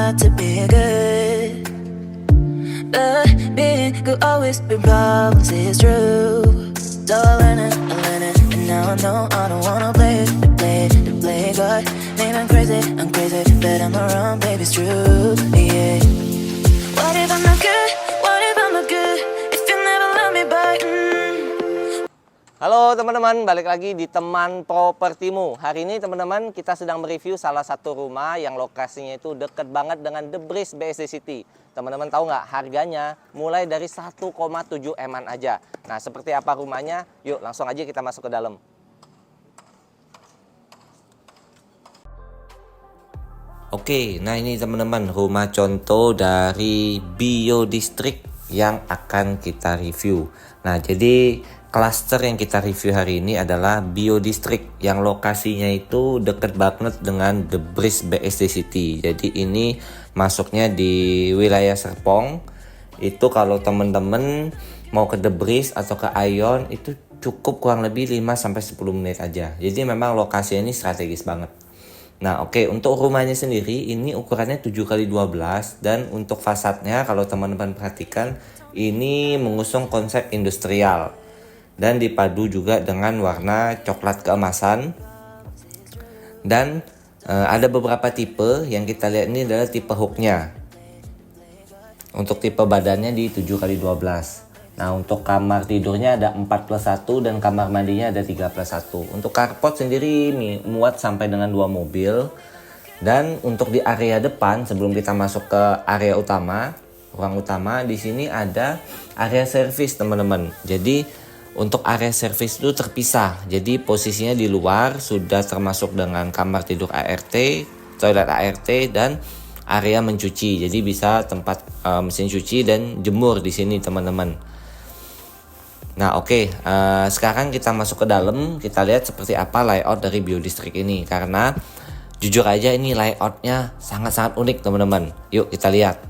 hard to be good, but being good always been problems, it's true. So I learn it, and now I know I don't wanna play God. Maybe I'm crazy, but I'm not wrong, baby, it's true, yeah. What if I'm not good? What if I'm not good? If you never love me back, Halo teman-teman, balik lagi di Teman Propertimu. Hari ini teman-teman kita sedang mereview salah satu rumah yang lokasinya itu deket banget dengan The Breeze BSD City. Teman-teman tahu nggak harganya mulai dari 1,7 M aja. Nah seperti apa rumahnya? Yuk langsung aja kita masuk ke dalam. Oke, nah ini teman-teman rumah contoh dari Bio District yang akan kita review. Nah jadi klaster yang kita review hari ini adalah Bio District yang lokasinya itu deket banget dengan The Breeze BSD City. Jadi ini masuknya di wilayah Serpong. Itu kalau teman-teman mau ke The Breeze atau ke Ion itu cukup kurang lebih 5-10 menit aja. Jadi memang lokasinya ini strategis banget. Nah oke, untuk rumahnya sendiri ini ukurannya 7x12 dan untuk fasadnya kalau teman-teman perhatikan ini mengusung konsep industrial dan dipadu juga dengan warna coklat keemasan. Dan ada beberapa tipe yang kita lihat ini adalah tipe hooknya. Untuk tipe badannya di 7x12. Nah untuk kamar tidurnya ada 4+1 dan kamar mandinya ada 3+1. Untuk carport sendiri muat sampai dengan 2 mobil. Dan untuk di area depan sebelum kita masuk ke area utama, ruang utama, di sini ada area servis teman-teman. Jadi untuk area servis itu terpisah. Jadi posisinya di luar sudah termasuk dengan kamar tidur ART, toilet ART dan area mencuci. Jadi bisa tempat mesin cuci dan jemur di sini teman-teman. Nah oke, sekarang kita masuk ke dalam, kita lihat seperti apa layout dari Bio District ini. Karena jujur aja ini layoutnya sangat-sangat unik teman-teman. Yuk kita lihat.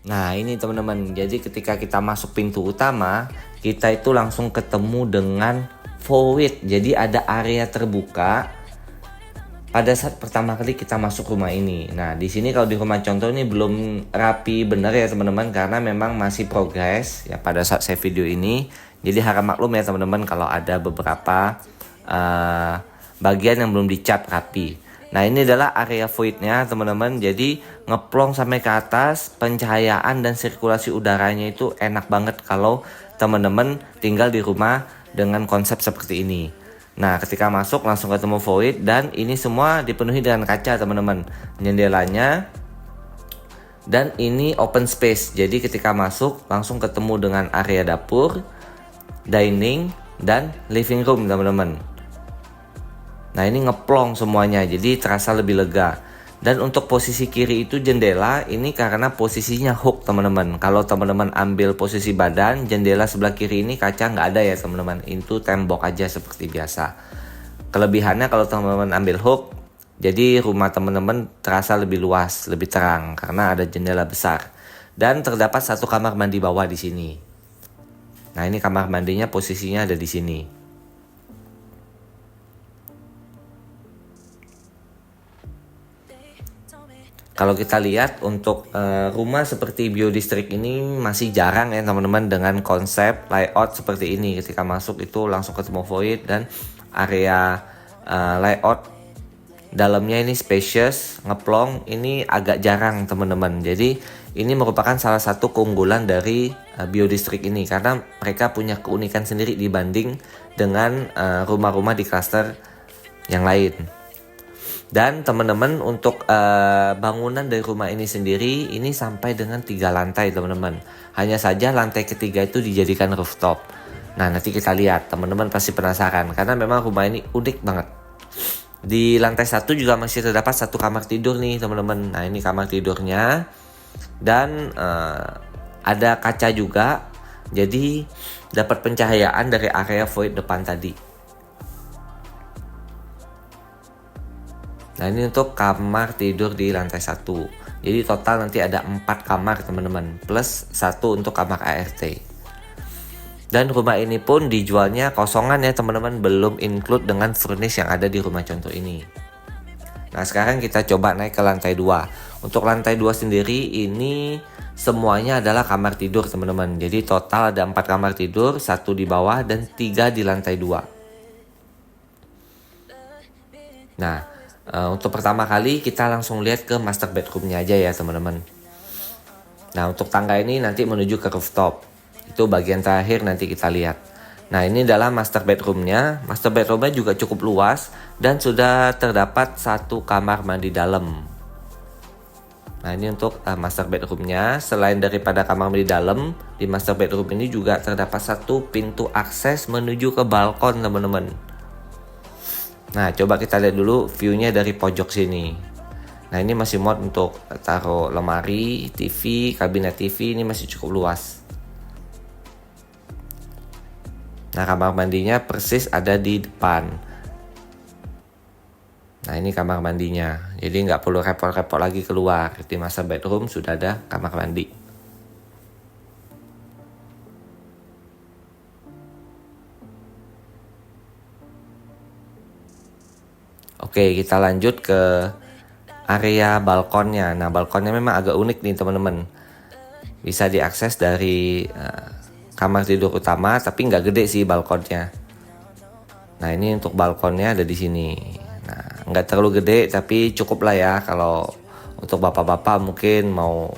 Nah ini teman-teman, jadi ketika kita masuk pintu utama, kita itu langsung ketemu dengan void. Jadi ada area terbuka pada saat pertama kali kita masuk rumah ini. Nah di sini kalau di rumah contoh ini belum rapi bener ya teman-teman, karena memang masih progres ya pada saat saya video ini. Jadi harap maklum ya teman-teman kalau ada beberapa bagian yang belum dicat rapi. Nah ini adalah area voidnya teman-teman. Jadi ngeplong sampai ke atas, pencahayaan dan sirkulasi udaranya itu enak banget kalau teman-teman tinggal di rumah dengan konsep seperti ini. Nah ketika masuk langsung ketemu void dan ini semua dipenuhi dengan kaca teman-teman, jendelanya. Dan ini open space, jadi ketika masuk langsung ketemu dengan area dapur, dining dan living room teman-teman. Nah ini ngeplong semuanya, jadi terasa lebih lega. Dan untuk posisi kiri itu jendela, ini karena posisinya hook teman-teman. Kalau teman-teman ambil posisi badan, jendela sebelah kiri ini kaca nggak ada ya teman-teman. Itu tembok aja seperti biasa. Kelebihannya kalau teman-teman ambil hook, jadi rumah teman-teman terasa lebih luas, lebih terang karena ada jendela besar. Dan terdapat satu kamar mandi bawah di sini. Nah ini kamar mandinya posisinya ada di sini. Kalau kita lihat untuk rumah seperti Bio District ini masih jarang ya teman-teman dengan konsep layout seperti ini. Ketika masuk itu langsung ketemu void dan area layout dalamnya ini spacious, ngeplong, ini agak jarang teman-teman. Jadi ini merupakan salah satu keunggulan dari Bio District ini karena mereka punya keunikan sendiri dibanding dengan rumah-rumah di klaster yang lain. Dan teman-teman untuk bangunan dari rumah ini sendiri ini sampai dengan 3 lantai teman-teman. Hanya saja lantai ketiga itu dijadikan rooftop. Nah nanti kita lihat, teman-teman pasti penasaran karena memang rumah ini unik banget. Di lantai 1 juga masih terdapat satu kamar tidur nih teman-teman. Nah ini kamar tidurnya dan ada kaca juga. Jadi dapat pencahayaan dari area void depan tadi. Nah ini untuk kamar tidur di lantai 1. Jadi total nanti ada 4 kamar teman-teman, plus 1 untuk kamar ART. Dan rumah ini pun dijualnya kosongan ya teman-teman, belum include dengan furnish yang ada di rumah contoh ini. Nah sekarang kita coba naik ke lantai 2. Untuk lantai 2 sendiri ini semuanya adalah kamar tidur teman-teman. Jadi total ada 4 kamar tidur, 1 di bawah dan 3 di lantai 2. Nah untuk pertama kali kita langsung lihat ke master bedroomnya aja ya teman-teman. Nah untuk tangga ini nanti menuju ke rooftop. Itu bagian terakhir nanti kita lihat. Nah ini adalah master bedroomnya. Master bedroomnya juga cukup luas dan sudah terdapat 1 kamar mandi dalam. Nah ini untuk master bedroomnya. Selain daripada kamar mandi dalam, di master bedroom ini juga terdapat 1 pintu akses menuju ke balkon teman-teman. Nah coba kita lihat dulu view-nya dari pojok sini. Nah ini masih muat untuk taruh lemari, TV, kabinet TV, ini masih cukup luas. Nah kamar mandinya persis ada di depan. Nah ini kamar mandinya. Jadi nggak perlu repot-repot lagi keluar. Di master bedroom sudah ada kamar mandi. Oke kita lanjut ke area balkonnya. Nah balkonnya memang agak unik nih teman-teman. Bisa diakses dari kamar tidur utama, tapi nggak gede sih balkonnya. Nah ini untuk balkonnya ada di sini. Nah nggak terlalu gede tapi cukup lah ya kalau untuk bapak-bapak mungkin mau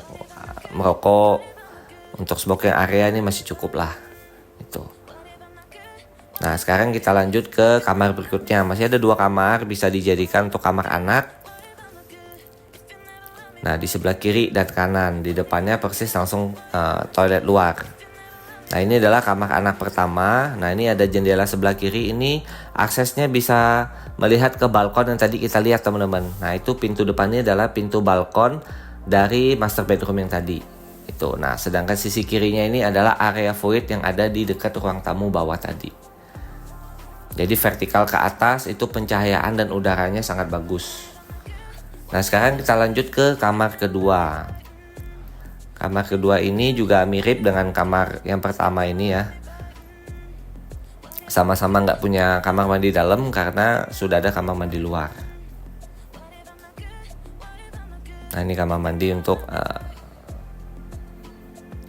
merokok. Untuk smoking area ini masih cukup lah. Itu. Nah sekarang kita lanjut ke kamar berikutnya. Masih ada 2 kamar, bisa dijadikan untuk kamar anak. Nah di sebelah kiri dan kanan, di depannya persis langsung toilet luar. Nah ini adalah kamar anak pertama. Nah ini ada jendela sebelah kiri, ini aksesnya bisa melihat ke balkon yang tadi kita lihat teman-teman. Nah itu pintu depannya adalah pintu balkon dari master bedroom yang tadi. Itu. Nah sedangkan sisi kirinya ini adalah area void yang ada di dekat ruang tamu bawah tadi. Jadi vertikal ke atas itu pencahayaan dan udaranya sangat bagus. Nah sekarang kita lanjut ke kamar kedua. Kamar kedua ini juga mirip dengan kamar yang pertama ini ya. Sama-sama nggak punya kamar mandi dalam karena sudah ada kamar mandi luar. Nah ini kamar mandi untuk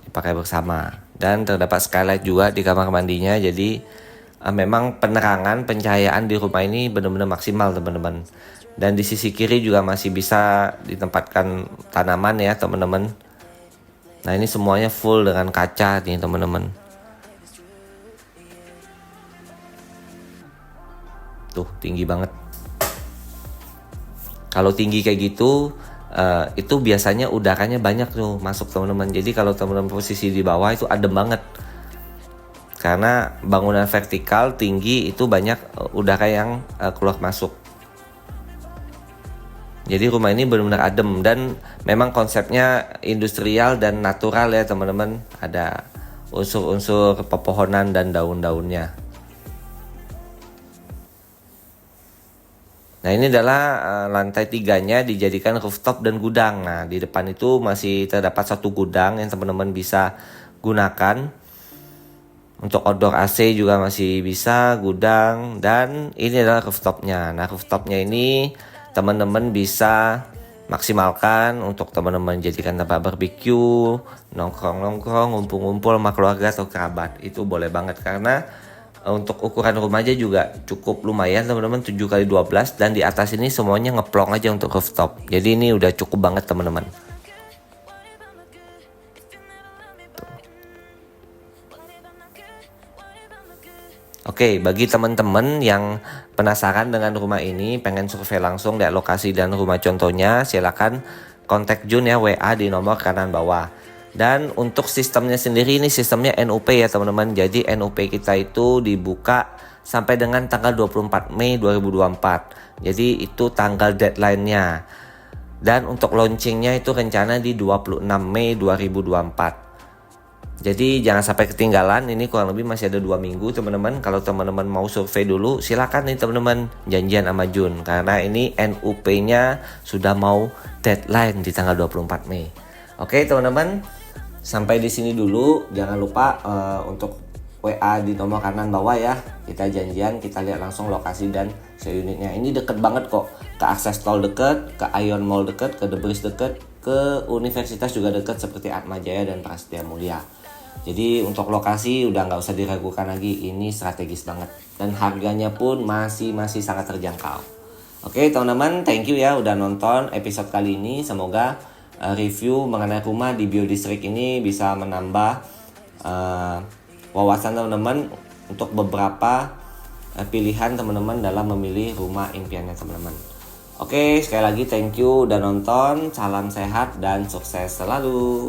dipakai bersama. Dan terdapat skylight juga di kamar mandinya. Jadi memang penerangan, pencahayaan di rumah ini benar-benar maksimal teman-teman. Dan di sisi kiri juga masih bisa ditempatkan tanaman ya teman-teman. Nah ini semuanya full dengan kaca nih teman-teman. Tuh tinggi banget. Kalau tinggi kayak gitu itu biasanya udaranya banyak tuh masuk teman-teman. Jadi kalau teman-teman posisi di bawah itu adem banget. Karena bangunan vertikal tinggi itu banyak udara yang keluar masuk. Jadi rumah ini benar-benar adem dan memang konsepnya industrial dan natural ya teman-teman. Ada unsur-unsur pepohonan dan daun-daunnya. Nah ini adalah lantai 3-nya dijadikan rooftop dan gudang. Nah di depan itu masih terdapat 1 gudang yang teman-teman bisa gunakan. Untuk outdoor AC juga masih bisa, gudang. Dan ini adalah rooftopnya. Nah rooftopnya ini teman-teman bisa maksimalkan untuk teman-teman jadikan tempat barbecue, nongkrong-nongkrong, ngumpul-ngumpul sama keluarga atau kerabat. Itu boleh banget karena untuk ukuran rumah aja juga cukup lumayan teman-teman, 7x12 dan di atas ini semuanya ngeplong aja untuk rooftop. Jadi ini udah cukup banget teman-teman. Oke, bagi teman-teman yang penasaran dengan rumah ini, pengen survei langsung lihat lokasi dan rumah contohnya, silakan kontak Jun ya, WA di nomor kanan bawah. Dan untuk sistemnya sendiri, ini sistemnya NUP ya teman-teman. Jadi NUP kita itu dibuka sampai dengan tanggal 24 Mei 2024. Jadi itu tanggal deadline-nya. Dan untuk launchingnya itu rencana di 26 Mei 2024. Jadi jangan sampai ketinggalan, ini kurang lebih masih ada 2 minggu teman-teman. Kalau teman-teman mau survei dulu, silakan nih teman-teman janjian sama Jun. Karena ini NUP-nya sudah mau deadline di tanggal 24 Mei. Oke teman-teman, sampai di sini dulu. Jangan lupa untuk WA di nomor kanan bawah ya. Kita janjian, kita lihat langsung lokasi dan unitnya. Ini deket banget kok, ke akses tol deket, ke Ion Mall deket, ke The Breeze deket, ke universitas juga deket seperti Atmajaya dan Prasetya Mulia. Jadi untuk lokasi udah nggak usah diragukan lagi, ini strategis banget dan harganya pun masih sangat terjangkau. Oke teman-teman, thank you ya udah nonton episode kali ini. Semoga review mengenai rumah di Bio District ini bisa menambah wawasan teman-teman untuk beberapa pilihan teman-teman dalam memilih rumah impiannya teman-teman. Oke, sekali lagi thank you udah nonton. Salam sehat dan sukses selalu.